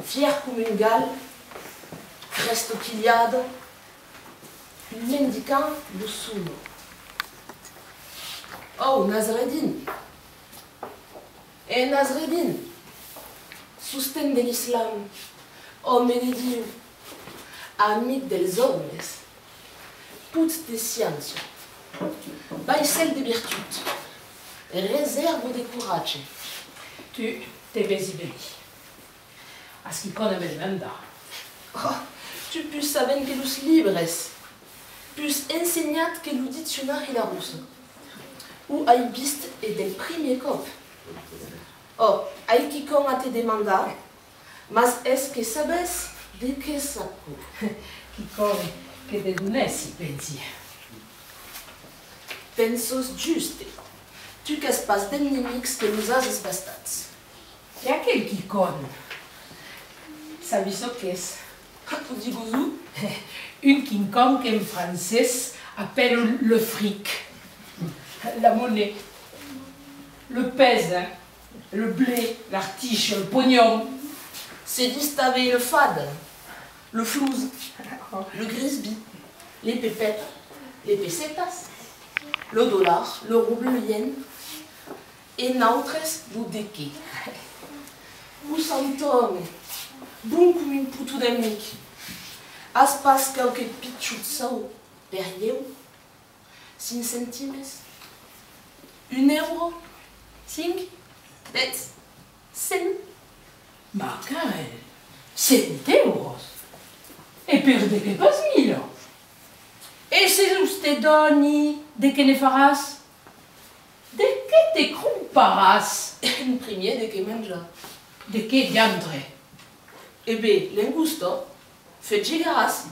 Fier comme une gale, reste qu'iliade, une mendicant le sourd. Oh, Nasreddin! Et Nasreddin, soutien de l'islam, homme de Dieu, ami des hommes, toutes des sciences, baissel de virtus, réserve de courage. Tu t'es bézibéli. À ce qui connaît Belmenda. Oh, tu peux savoir que los libres, plus enseignat que le dictionnaire et la russe, ou hay vist et del premier cop. Oh, hay qui con a te demanda, mas est-ce que sabes de que saco? Qui connaît que te donnessi, pensi. Pensos juste, tu qu'as pas d'ennemis que nous has bastats. Et à quel qui connaît? Savis ce qu'est-ce? Tu dis gouzou? Une King Kong en français appelle le fric, la monnaie, le pèse, le blé, l'artiche, le pognon. C'est distavé le fade, le flouze, le grisby, les pépettes, les pesetas, le dollar, le rouble, le yen, et nautres l'udeke. Où s'entome, bon comme une poutou d'amique. Aspas quelques pitchou sao, perrieu, 5 centimes, 1 euro, 5, 10, 100. Macael, 100 euros. Et perde que pas 1000. Et c'est usted doni de que ne faras? De que te comparas? Un premier de que manja. De que diandre? Eh bien, l'ingusto, fait gigaras,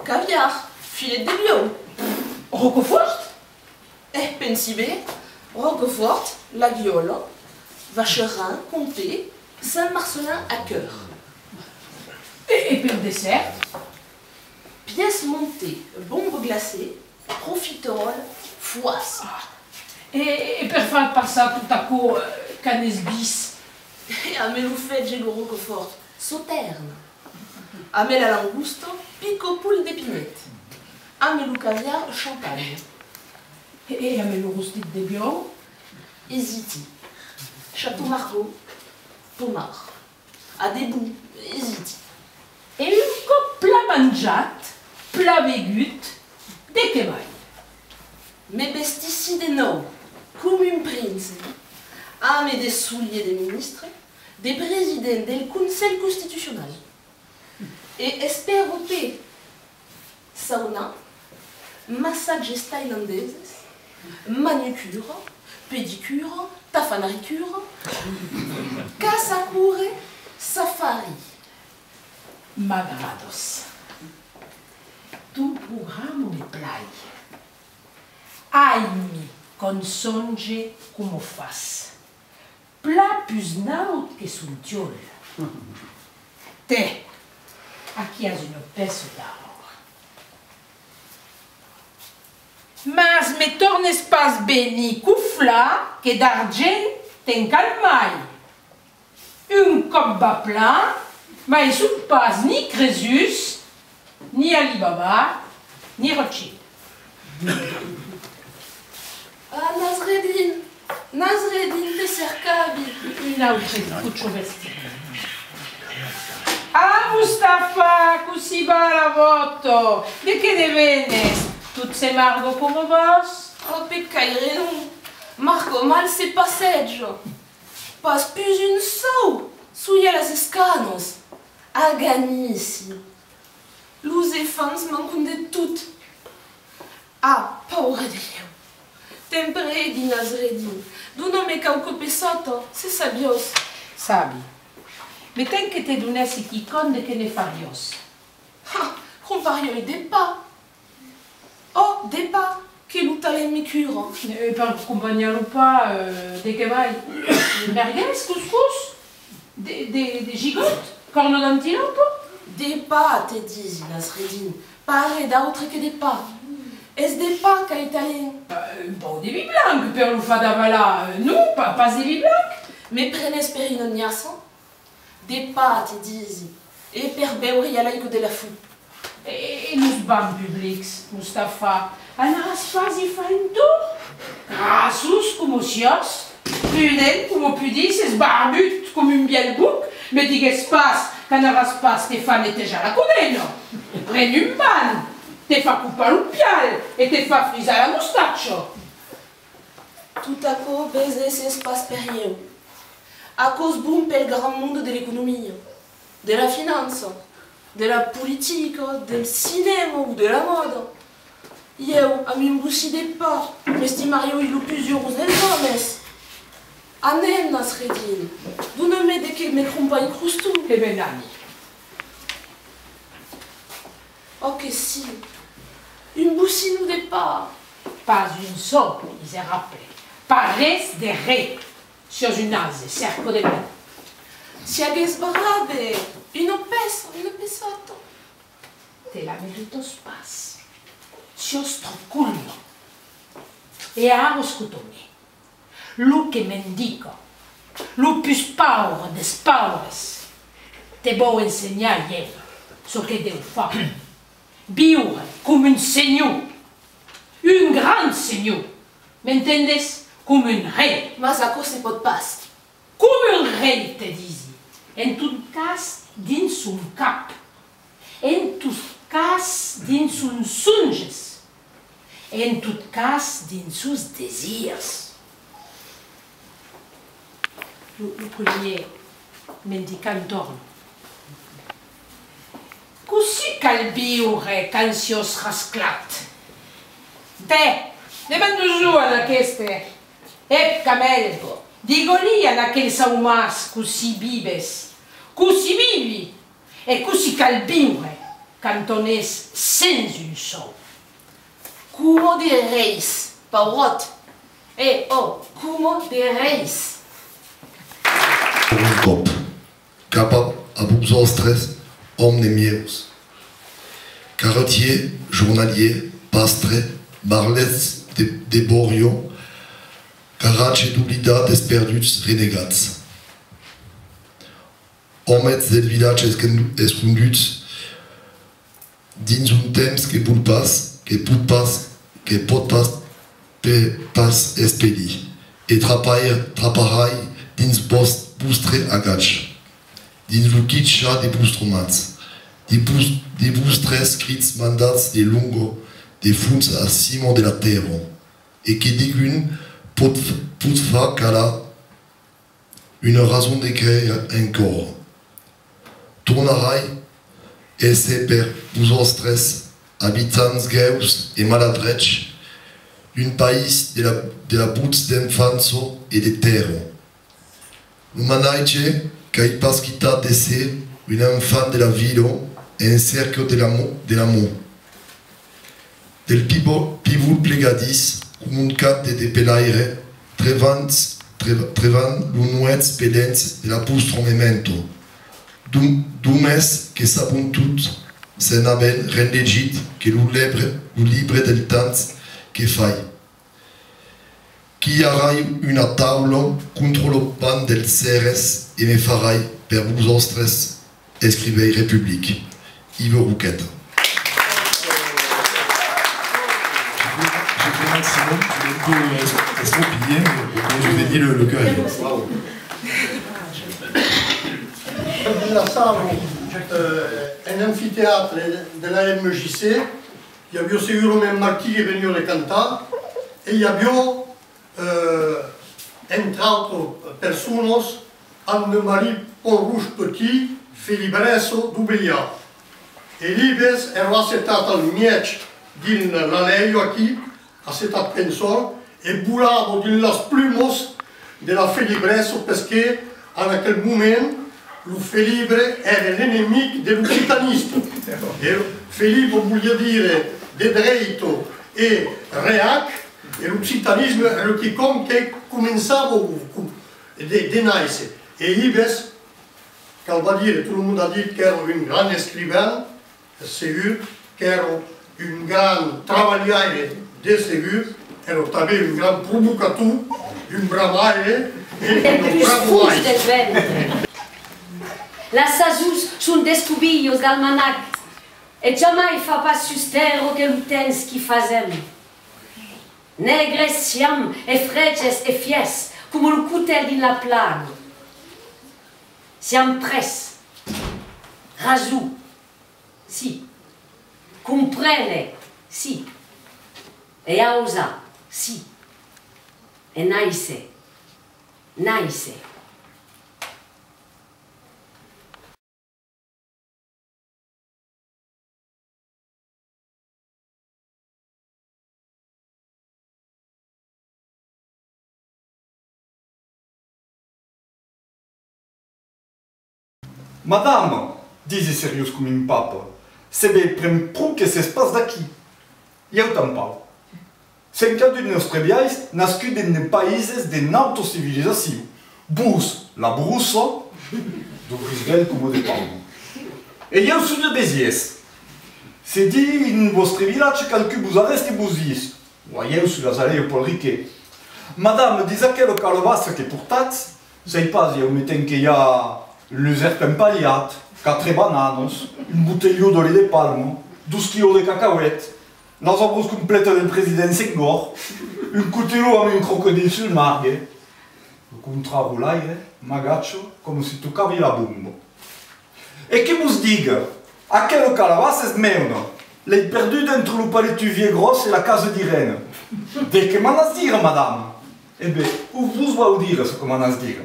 caviar, filet de bio. Roquefort? Eh, pensibe, Roquefort, la guiola, Vacherin, Comté, Saint-Marcelin à cœur. Et pour dessert? Pièces montées, bombes glacées, profiterole, foisse. Et pour faire par ça tout à coup, canes bis? Et à meloufet, j'ai le Roquefort, sauterne. À mel à langusto, pico poule d'épinette. À melou caviar, champagne. Et à le roustique de bio? Hésiti. Château Margaux, Pomard. À des bouts, hésiti. Et une cop plat manjat, plat végut, de que vai? Mes pesticides no, comme un prince. Ah, mais des souliers des ministres, des présidents del Conseil constitutionnel. Et esperoté, sauna, massage thaïlandaise, manucure, pédicure, tafanaricure, casacure, safari. Magrados. Tu programme me plai. Ai-mi consonge como faz. Pla plus naut que son tiol. Te, aqui has une peça d'or. Mas me tornes pas beni coufla que d'argent ten calmai. Un cop bas plein, mais sous pas ni Crésus, ni Alibaba, ni Rothschild. Ah, Nasreddin, Nasreddin de Cercabi. Inautre cuccio vestito. Ah, Mustafa, così la voto. De che ne venes? Tutte se margo come vos? Oh, peccaire non. Marco, mal se passeggio. Pas plus une sau. Suia las escanos. Aganissi. Luz e fans mancun de tout. Ah, paura de Dio. Tempere di Nasreddin. Du nome cauco pesotto, se sabios. Sabi. Me ten che te donessi chi conde che ne farios. Ah, compario de pas. Oh, de pas. Che l'utale mi curo. Per accompagnarlo pas, de che vai? Merguez, couscous? De gigottes? Corno d'antilope? De pas, te dis, Nasreddin. Pare d'autre que de pas. Es de pas qu'a italien. Un po' di vi blanc per lo fa da là. Non, pas di vi blanc. Me prenes per inognasso? des pâtes, disent, et per beuri à l'aïgo de la fou. Et nous bam publics, Mustapha, anaras fazi fainto, grassus como sios, prudent como pudis, es barbut comme un biel bouc, mais digues pas, qu'anaras pas Stéphane était déjà la connaît, non? Pren un ban, te fa couper le pial, et te fa friser la moustache. Tout à coup, baiser s'espace périlleux. À cause boum pel grand monde de l'économie, de la finance, de la politique, del cinéma ou de la mode. Eu, a mi mboussi des pas, mesti Mario il ou plusieurs des hommes. Anem nas redin, d'où ne me de que me compagne croustou. Eh ben, ami. Oh que si, une boussi nous des pas. Pas une seule, ils est rappelé. Pares de ré, sur une ase, cercle de main. Si agues brabe, une pesato. Te la meritos pas. Sios trocullo. E aros cutome. Lu que mendico. Lu plus pauvre des pauvres. Te vou ensenyar ell ce que deu fa. Viure com un senyor. Un grand senyor. M'entendes? Com un rei. Mas a cause pot pas. Com un rei, te disi. En tot cas, dins un cap. En tot cas, dins un songes. En tot cas, dins uns desirs. Le premier mendicant torna. Così cal viure can sios rasclat. Te, demandu-jo en aquesta. Ep, camel, digo-li en aquell saumars così vives, così vivi, e così cal viure, cantonès sens un sou. Como de reis, paurot. Como de reis. Un cop, capable à vosaltres, omnes meus. Carretier, journalier, pastre, barlets de borio, carace d'oblidats desperduts renegats. Homets del village esconduts dins un temps que pot pas expedi, et traparai dins vostre agach, dins lo kitxa de vostromats, de vostres crits mandats de longo, de fons a Simon de la terra, et que digun pot fa cala une raison de créer un corps. Tornarai esse per vostres habitants geus et maladrets d'un pays de la buts d'enfanso et de terra. L'humanité qu'ai pas quittat de ser un enfant de la ville en cercle de l'amour. Del pivot plegadis, com un cap de pelaire, trevant l'unuets pelents de la postromemento. D'homes que sabon tout, se'n aben rendegit que lo libre del temps que fai. Qui arai una taula contra lo pan dels seres e me farai per vostres escrivei République. Yves Rouquette. J'ai fait maximum, je vais estrompiller, mais je vous ai dit le cœur. Bravo. Un amfithéâtre de la MJC, il y avait aussi Romain Martí qui est venu le cantar, et il y avait entre autres personnes, Anne-Marie Pont-Rouge Petit, Felibresso d'Ublia. E l'Ibes era accettato al miec din la lei aquí, accettato pensor, e burlavo din las plumos de la Felibresso perché en aquel moment le Felibre era l'ennemi de l'occitanisme. E Felibre volia dire de dreito e reac, e l'occitanisme era quelqu'un che cominciava de naissere. E Ibes, qu'elle va dire, tout le monde a dit qu'elle era un grand écrivain, sûr, qu'elle era un grand travailleur de sûr, elle avait un grand provocateur, un bravaire et un bravoire. Las azus sunt descubillos d'almanac e jamais fa pas suster o que l'utens qui fazem. Negres siam e freges e fies, cum un cutel din la plague. Siam pres, razu, si, comprene, si, e ausa, si, e naise, naise. Madame, disait sérieux comme un pape, c'est bien prou que s'espace d'aquí. Eu t'en parle. C'est un cas d'une nostrebiais nascut dans des païses de notre civilisation. Bous, la brousse, de Brisbane comme de Palme. Et eu sous de Béziers. C'est dit in vostre village calcu vous arreste et vous dis. Voyez sous la allées Paul Riquet. Madame, disait que le calebasse que portate, c'est pas, il mettait qu'il y a le serpent paliat, 4 bananes, une bouteille de lait de palme, 12 kilos de cacahuètes, dans un brousse complète d'un président Senghor, une couteau avec un crocodile sur le margue, le contrat roulaille, magacho, comme si tu cavi la bombe. Et qui vous digue, à quel calabasse est merde, l'ai perdu d'entre le palétuvier gros et la case d'Irène. Dès que m'en a dire, madame, eh bien, où vous va vous dire ce que m'en a dire?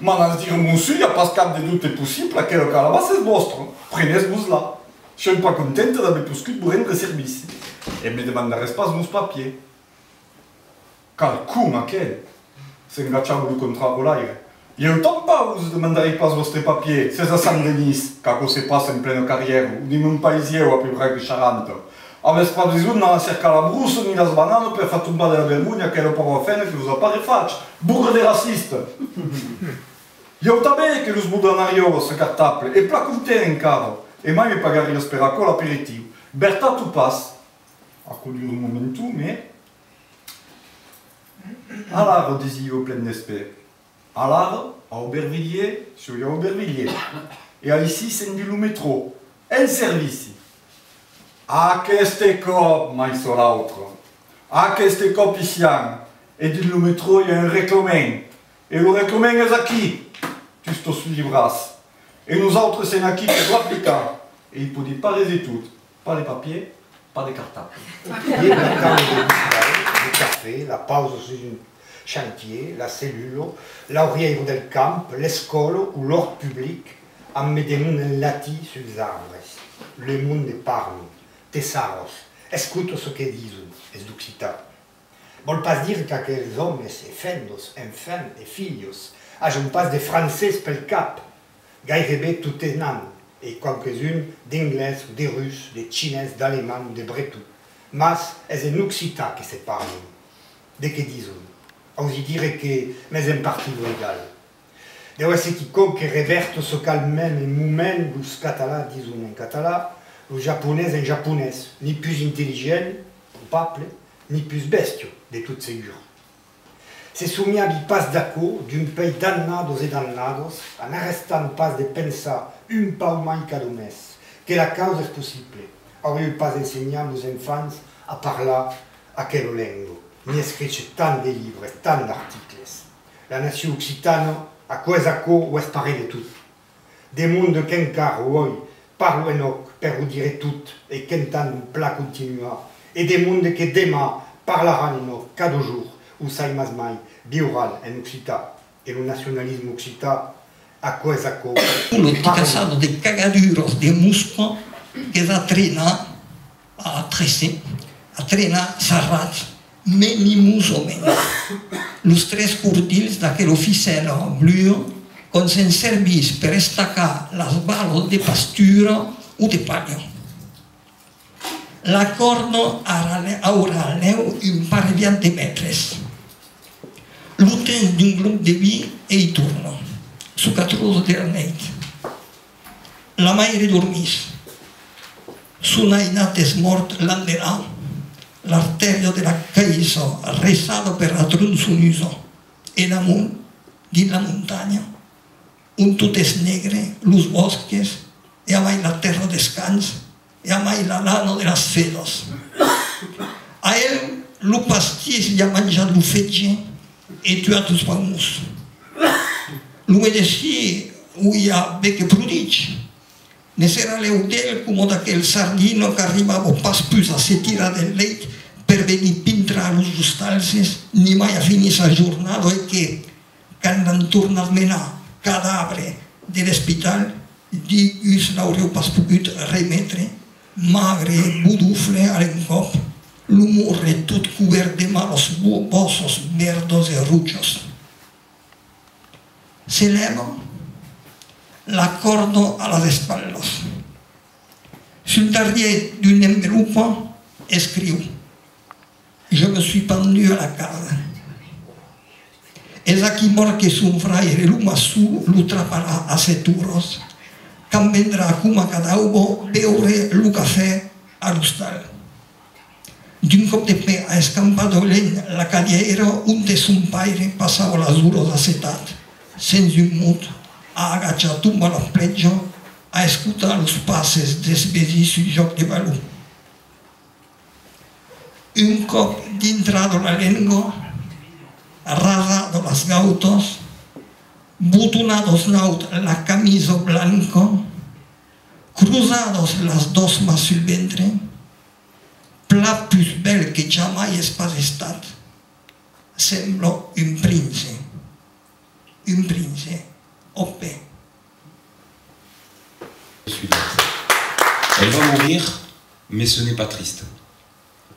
M'en a dire, monsieur, il n'y a pas cap de doute possible, à quel calabasse est vostre. Prenez-vous là. Je ne suis pas contente d'avoir plus que pour rendre service. Et me demanderai pas mon papier. Quel coup, ma quel? C'est un gâchable du contrat pour l'air. Il y a autant pas vous demanderez pas votre papier, c'est à Saint-Denis, quand se passe en pleine carrière, ou ni mon paisier ou à peu près que Charente. A mes pas besoin de cercar la brousse ni les bananes pour faire tomber de la vergogne à quel pauvre femme qui vous a pas refait. Bourre des racistes. Il y a autant bien que les boudanario se cartaple, et plat compté en cadre, et même pagare l'esperaco l'apéritif. Berta tout passe. À coup du moment tout, mais. Alors, disait au plein d'esprit. Alors, à Aubervilliers, je suis à Aubervilliers. Et à ici, c'est du métro. Un service. Ah, qu'est-ce que mais sur l'autre. Ah, qu'est-ce que ici. Et du métro, il y a un réclamant. Et le réclamant est à qui? Tu te suivras. Et nous autres, c'est à qui qui doit appliquer. Et il peut dire pas les études, pas les papiers, pas des cartables. Il y a le temps de café, la pause sur un chantier, la cellule, l'aurière del camp, l'école ou l'ordre public, en mettant un lati sur les arbres. Le monde parle, tesaros, écoute ce que disent les d'Occitan. Vol pas dire qu'aquels hommes et fendos, enfants et filhos, agent pas de français pel cap, gairebé tout est nan, et quelques-unes d'anglais, de russes, de chinois, d'allemands, de bretons. Mas es en occitan que se parlent. De que disent? On y dirait que mais un parti légal. Deu ser quiconque reverte ce calmement et moment, les catalans disent en catalan, les japonais en japonais, ni plus intelligents, coupables, ni plus bestiaux, de toutes ségur. Se soumis à pas d'accord d'un pays damnados et damnados, en arrestant pas de pensar un peu moins cada mes, que la cause est possible. Aurait pas enseigné aux enfants à parler à quelle langue, ni écrire tant de livres, tant d'articles. La nation occitane, à quoi ou est pareil de tout. Des mondes qu'encar ou parlent en per vous dire tout, et qu'entend un plat continua, et des mondes que demain parleront en cada jour, ou saimas mai, biural en occitan, et le nationalisme occitan, a quoi uno di casado de cagaduros de musco que da trena a trece, a trena sarrat, meni muso meni. Los tres curtils d'aquel oficero blu con sen service per estacar las balos de pastura o de paño. L'accordo aura leu un par de metres. L'utens d'un grup de vi e i turno. Su catruso de la nit. La maire dormís. Su nainat és mort l'endemà. L'artèria de la caïssa, resada per la tronçoniso. E damunt, dins la muntanya, un tot és negre, los bosques, e amai la terra descans, e amai la lana de las fedos. A ell, lo pastís li ha manjat lo fetge e tuat os pamus. Lo medeci ui ha becche prudici. Ne s'era leudel come d'aquel sardino che arrivava pas plus a se tira del leit per venir pintra los ostalces, ni mai a finir sa jornada e che, quan han tornat a menar cadavre de l'hospital, dius l'aureu pas pogut remetre, magre, budufle a l'encop, lo morre tot cobert de malos bossos verdos e rutxos. Se leva, l'accordo a las espaldas. Sul darrier d'un enveloppe, escriu: je me suis pendu a la casa. És aquí mort que son fraire, lo massú lo traparà a 7 euros, que em vendrà com a cadaubo beure lo cafè a l'hostal. D'un cop de peu a escampat dolent la cadira on de son paire passava les hores acetat, sense un mot, a agachar tumba a l'espletjo, a escutar los passes des veïns sul joc de baló. Un cop dintrado la lengua, rasado las gautos, botonados naut la camisa blanco, cruzados las dos mas sul ventre, plat plus bel que jamais és pas estat, sembla un prince au paix. Elle va mourir, mais ce n'est pas triste.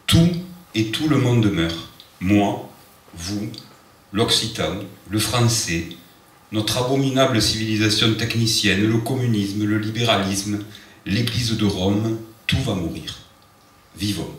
Tout et tout le monde meurt. Moi, vous, l'Occitan, le Français, notre abominable civilisation technicienne, le communisme, le libéralisme, l'Église de Rome, tout va mourir. Vivons.